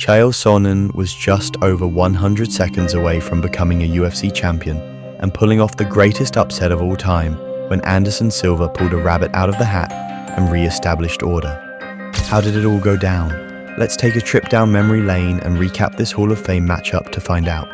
Chael Sonnen was just over 100 seconds away from becoming a UFC champion and pulling off the greatest upset of all time when Anderson Silva pulled a rabbit out of the hat and re-established order. How did it all go down? Let's take a trip down memory lane and recap this Hall of Fame matchup to find out.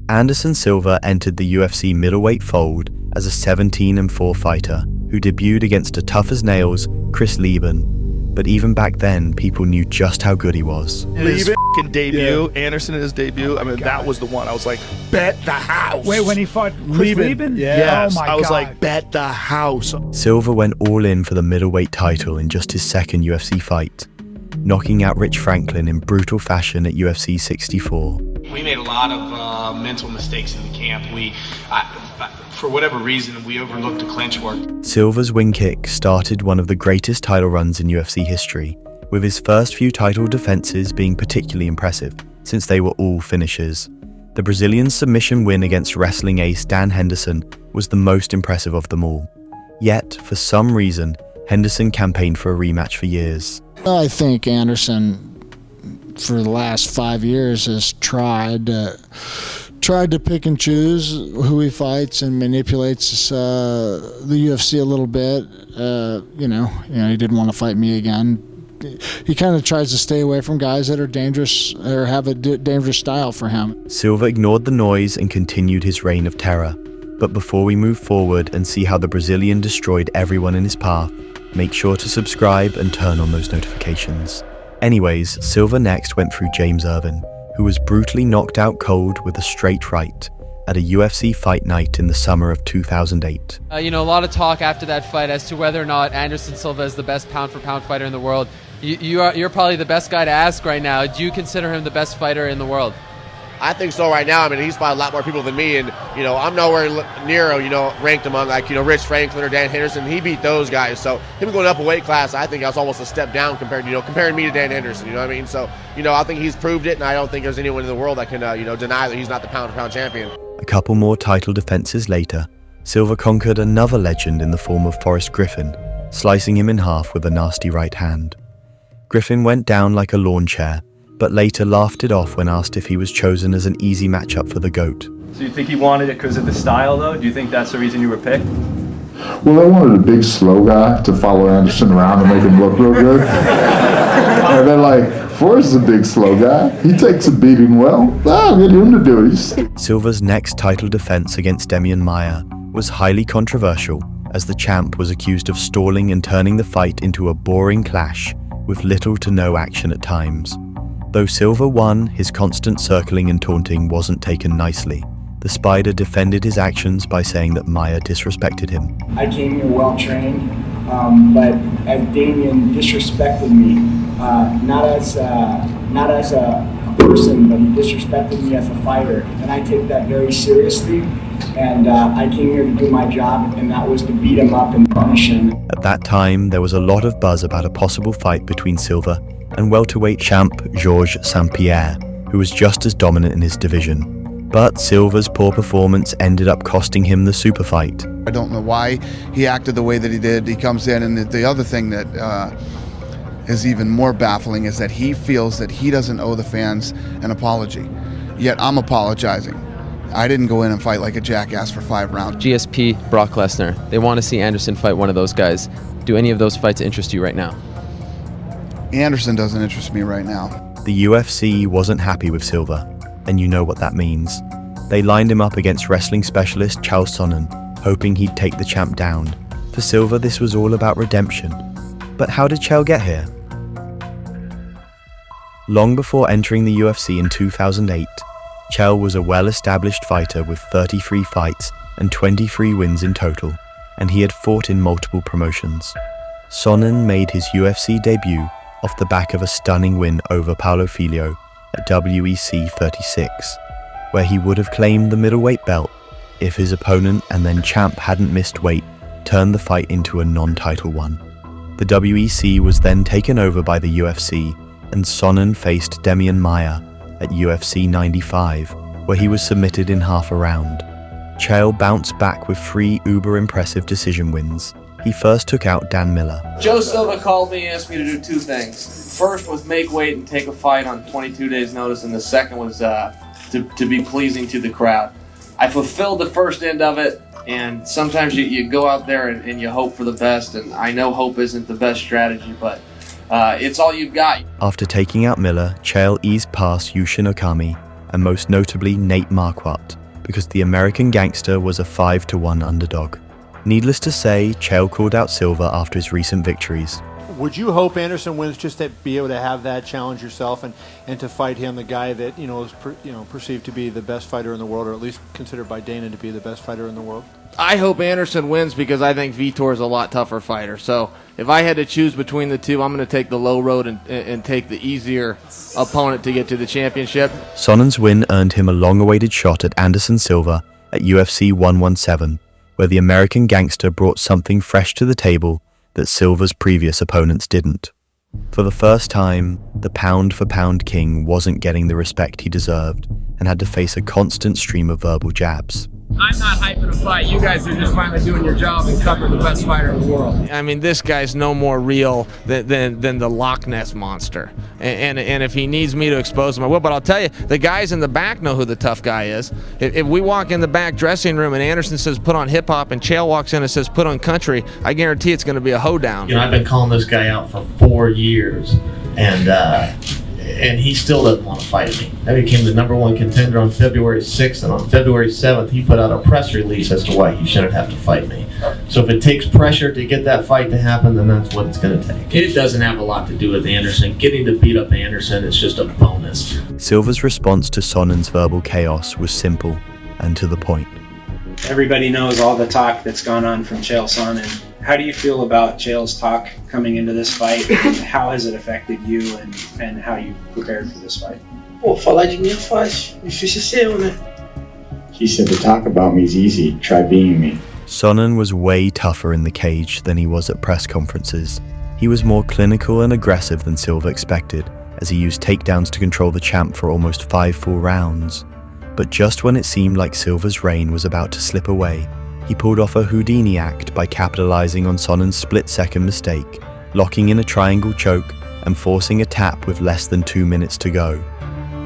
Anderson Silva entered the UFC middleweight fold as a 17-4 fighter who debuted against a tough-as-nails Chris Lieben. But even back then, people knew just how good he was. His f***ing debut, Anderson in his debut, I mean, that was the one. I was like, bet the house. Wait, when he fought Chris Lieben? Yes, Oh my I was God. like, bet the house. Silva went all in for the middleweight title in just his second UFC fight, knocking out Rich Franklin in brutal fashion at UFC 64. We made a lot of mental mistakes in the camp. For whatever reason, we overlooked the clinch work. Silva's wing kick started one of the greatest title runs in UFC history, with his first few title defenses being particularly impressive, since they were all finishes. The Brazilian's submission win against wrestling ace Dan Henderson was the most impressive of them all. Yet, for some reason, Henderson campaigned for a rematch for years. I think Anderson, for the last 5 years, has tried to pick and choose who he fights and manipulates the UFC a little bit. He didn't want to fight me again. He kind of tries to stay away from guys that are dangerous or have a dangerous style for him. Silva ignored the noise and continued his reign of terror. But before we move forward and see how the Brazilian destroyed everyone in his path, make sure to subscribe and turn on those notifications. Anyways, Silva next went through James Irvin, who was brutally knocked out cold with a straight right at a UFC fight night in the summer of 2008. A lot of talk after that fight as to whether or not Anderson Silva is the best pound-for-pound fighter in the world. You're probably the best guy to ask right now. Do you consider him the best fighter in the world? I think so right now. I mean, he's fought a lot more people than me, and I'm nowhere near ranked among Rich Franklin or Dan Henderson. He beat those guys, so him going up a weight class, I think that's almost a step down comparing me to Dan Henderson. You know what I mean? So I think he's proved it, and I don't think there's anyone in the world that can deny that he's not the pound-for-pound champion. A couple more title defenses later, Silva conquered another legend in the form of Forrest Griffin, slicing him in half with a nasty right hand. Griffin went down like a lawn chair, but later laughed it off when asked if he was chosen as an easy matchup for the GOAT. So you think he wanted it because of the style, though? Do you think that's the reason you were picked? Well, they wanted a big, slow guy to follow Anderson around and make him look real good. And they're like, Forrest is a big, slow guy. He takes a beating well. I'll get him to do it. Silva's next title defense against Demian Maia was highly controversial, as the champ was accused of stalling and turning the fight into a boring clash with little to no action at times. Though Silva won, his constant circling and taunting wasn't taken nicely. The Spider defended his actions by saying that Maia disrespected him. I came here well trained, but as Damian disrespected me, not as a person, but he disrespected me as a fighter, and I take that very seriously. And I came here to do my job, and that was to beat him up and punish him. At that time, there was a lot of buzz about a possible fight between Silva and welterweight champ Georges St-Pierre, who was just as dominant in his division. But Silva's poor performance ended up costing him the super fight. I don't know why he acted the way that he did. He comes in, and the other thing that is even more baffling is that he feels that he doesn't owe the fans an apology. Yet I'm apologizing. I didn't go in and fight like a jackass for 5 rounds. GSP, Brock Lesnar. They want to see Anderson fight one of those guys. Do any of those fights interest you right now? Anderson doesn't interest me right now. The UFC wasn't happy with Silva, and you know what that means. They lined him up against wrestling specialist Chael Sonnen, hoping he'd take the champ down. For Silva, this was all about redemption. But how did Chael get here? Long before entering the UFC in 2008, Chael was a well-established fighter with 33 fights and 23 wins in total, and he had fought in multiple promotions. Sonnen made his UFC debut off the back of a stunning win over Paulo Filho at WEC 36, where he would have claimed the middleweight belt if his opponent and then champ hadn't missed weight, turned the fight into a non-title one. The WEC was then taken over by the UFC, and Sonnen faced Demian Maia at UFC 95, where he was submitted in half a round. Chael bounced back with 3 uber-impressive decision wins. he first took out Dan Miller. Joe Silva called me and asked me to do two things. First was make weight and take a fight on 22 days notice, and the second was to be pleasing to the crowd. I fulfilled the first end of it, and sometimes you go out there and you hope for the best, and I know hope isn't the best strategy, but it's all you've got. After taking out Miller, Chael eased past Yushin Okami, and most notably Nate Marquardt, because the American gangster was a 5-1 underdog. Needless to say, Chael called out Silva after his recent victories. Would you hope Anderson wins just to be able to have that challenge yourself and to fight him, the guy that is perceived to be the best fighter in the world, or at least considered by Dana to be the best fighter in the world? I hope Anderson wins because I think Vitor is a lot tougher fighter. So if I had to choose between the two, I'm going to take the low road and take the easier opponent to get to the championship. Sonnen's win earned him a long-awaited shot at Anderson Silva at UFC 117, where the American gangster brought something fresh to the table that Silva's previous opponents didn't. For the first time, the pound-for-pound king wasn't getting the respect he deserved and had to face a constant stream of verbal jabs. I'm not hyping a fight. You guys are just finally doing your job and covering the best fighter in the world. I mean, this guy's no more real than the Loch Ness monster. And if he needs me to expose him, I will. But I'll tell you, the guys in the back know who the tough guy is. If we walk in the back dressing room and Anderson says put on hip hop and Chael walks in and says put on country, I guarantee it's going to be a hoedown. I've been calling this guy out for 4 years, and he still doesn't want to fight me. I became the #1 contender on February 6th, and on February 7th, he put out a press release as to why he shouldn't have to fight me. So if it takes pressure to get that fight to happen, then that's what it's going to take. It doesn't have a lot to do with Anderson. Getting to beat up Anderson is just a bonus. Silva's response to Sonnen's verbal chaos was simple and to the point. Everybody knows all the talk that's gone on from Chael Sonnen. How do you feel about Chael's talk coming into this fight? And how has it affected you and how you prepared for this fight? Pô, falar de mim é fácil. Difícil ser eu, né? He said to talk about me is easy. Try being me. Sonnen was way tougher in the cage than he was at press conferences. He was more clinical and aggressive than Silva expected, as he used takedowns to control the champ for almost 5 full rounds. But just when it seemed like Silva's reign was about to slip away, he pulled off a Houdini act by capitalizing on Sonnen's split-second mistake, locking in a triangle choke and forcing a tap with less than 2 minutes to go.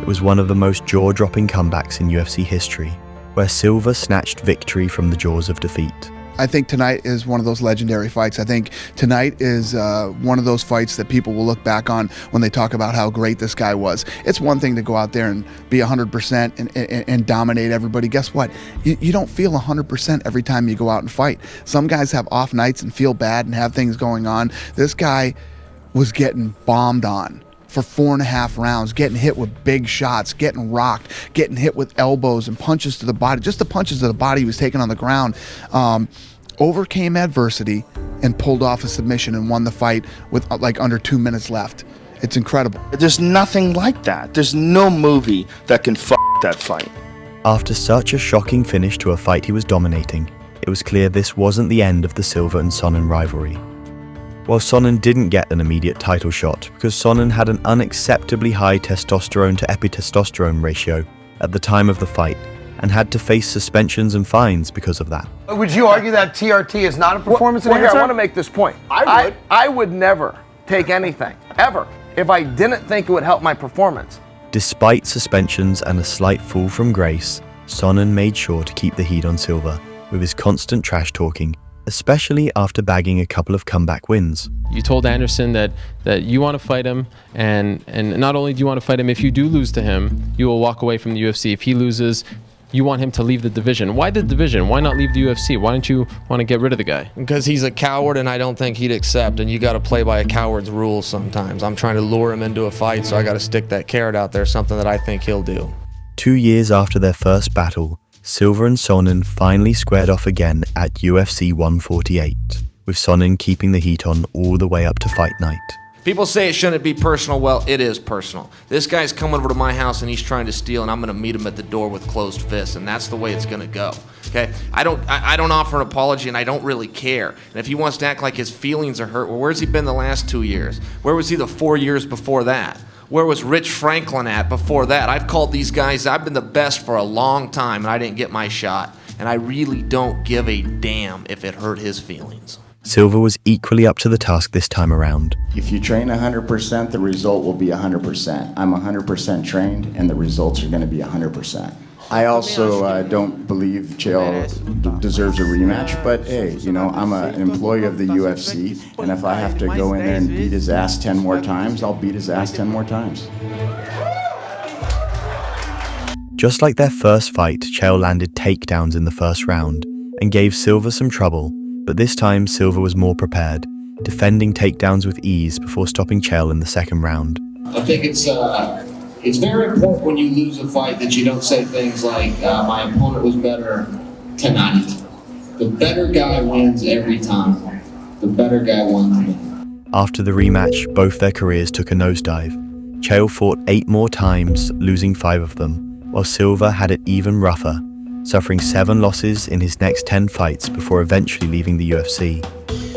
It was one of the most jaw-dropping comebacks in UFC history, where Silva snatched victory from the jaws of defeat. I think tonight is one of those legendary fights. I think tonight is one of those fights that people will look back on when they talk about how great this guy was. It's one thing to go out there and be 100% and dominate everybody. Guess what? You don't feel 100% every time you go out and fight. Some guys have off nights and feel bad and have things going on. This guy was getting bombed on for 4.5 rounds, getting hit with big shots, getting rocked, getting hit with elbows and punches to the body. Just the punches to the body he was taking on the ground. Overcame adversity and pulled off a submission and won the fight with like under 2 minutes left. It's incredible. There's nothing like that. There's no movie that can that fight. After such a shocking finish to a fight he was dominating, it was clear this wasn't the end of the Silva and Sonnen rivalry. While Sonnen didn't get an immediate title shot because Sonnen had an unacceptably high testosterone to epitestosterone ratio at the time of the fight and had to face suspensions and fines because of that. Would you argue that TRT is not a performance enhancer? I want to make this point. I would never take anything, ever, if I didn't think it would help my performance. Despite suspensions and a slight fall from grace, Sonnen made sure to keep the heat on Silva with his constant trash talking, especially after bagging a couple of comeback wins. You told Anderson that you want to fight him, and not only do you want to fight him, if you do lose to him, you will walk away from the UFC. If he loses, you want him to leave the division. Why the division? Why not leave the UFC? Why don't you want to get rid of the guy? Because he's a coward and I don't think he'd accept, and you got to play by a coward's rules sometimes. I'm trying to lure him into a fight, so I got to stick that carrot out there, something that I think he'll do. 2 years after their first battle, Silva and Sonnen finally squared off again at UFC 148, with Sonnen keeping the heat on all the way up to fight night. People say it shouldn't be personal. Well, it is personal. This guy's coming over to my house and he's trying to steal, and I'm going to meet him at the door with closed fists, and that's the way it's going to go. Okay? I don't offer an apology, and I don't really care. And if he wants to act like his feelings are hurt, well, where's he been the last 2 years? Where was he the 4 years before that? Where was Rich Franklin at before that? I've called these guys, I've been the best for a long time, and I didn't get my shot. And I really don't give a damn if it hurt his feelings. Silva was equally up to the task this time around. If you train 100%, the result will be 100%. I'm 100% trained, and the results are going to be 100%. I also don't believe Chael deserves a rematch, but hey, you know, I'm an employee of the UFC, and if I have to go in there and beat his ass 10 more times, I'll beat his ass 10 more times. Just like their first fight, Chael landed takedowns in the first round and gave Silva some trouble, but this time Silva was more prepared, defending takedowns with ease before stopping Chael in the second round. I think it's very important when you lose a fight that you don't say things like, my opponent was better tonight. The better guy wins every time. The better guy wins. After the rematch, both their careers took a nosedive. Chael fought 8 more times, losing 5 of them, while Silva had it even rougher, suffering 7 losses in his next 10 fights before eventually leaving the UFC.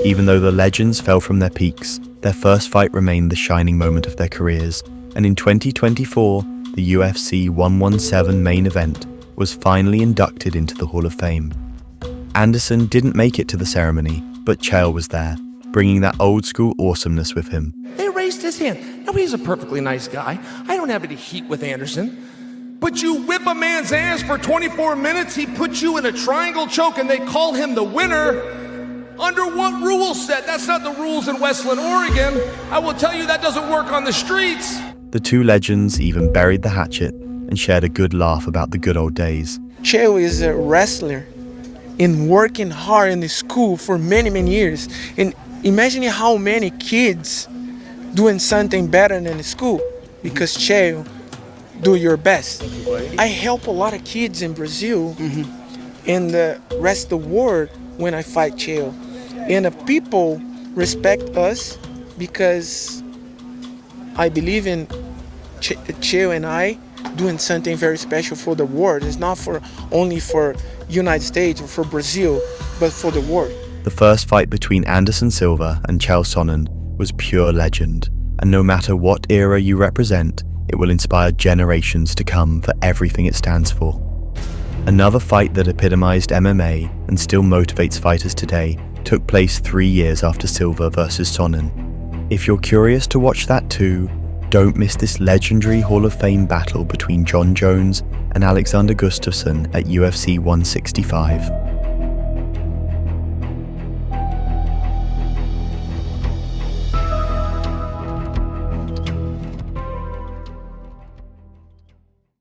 Even though the legends fell from their peaks, their first fight remained the shining moment of their careers, and in 2024, the UFC 117 main event was finally inducted into the Hall of Fame. Anderson didn't make it to the ceremony, but Chael was there, bringing that old school awesomeness with him. They raised his hand. Now, he's a perfectly nice guy. I don't have any heat with Anderson. But you whip a man's ass for 24 minutes, he puts you in a triangle choke, and they call him the winner. Under what rule set? That's not the rules in Westland, Oregon. I will tell you that doesn't work on the streets. The two legends even buried the hatchet and shared a good laugh about the good old days. Chael is a wrestler and working hard in the school for many, many years. And imagine how many kids doing something better than school because Chael do your best. I help a lot of kids in Brazil and the rest of the world when I fight Chael. And the people respect us because I believe in Chael and I doing something very special for the world. It's not only for United States or for Brazil, but for the world. The first fight between Anderson Silva and Chael Sonnen was pure legend, and no matter what era you represent, it will inspire generations to come for everything it stands for. Another fight that epitomized MMA and still motivates fighters today took place 3 years after Silva versus Sonnen. If you're curious to watch that too, don't miss this legendary Hall of Fame battle between John Jones and Alexander Gustafsson at UFC 165.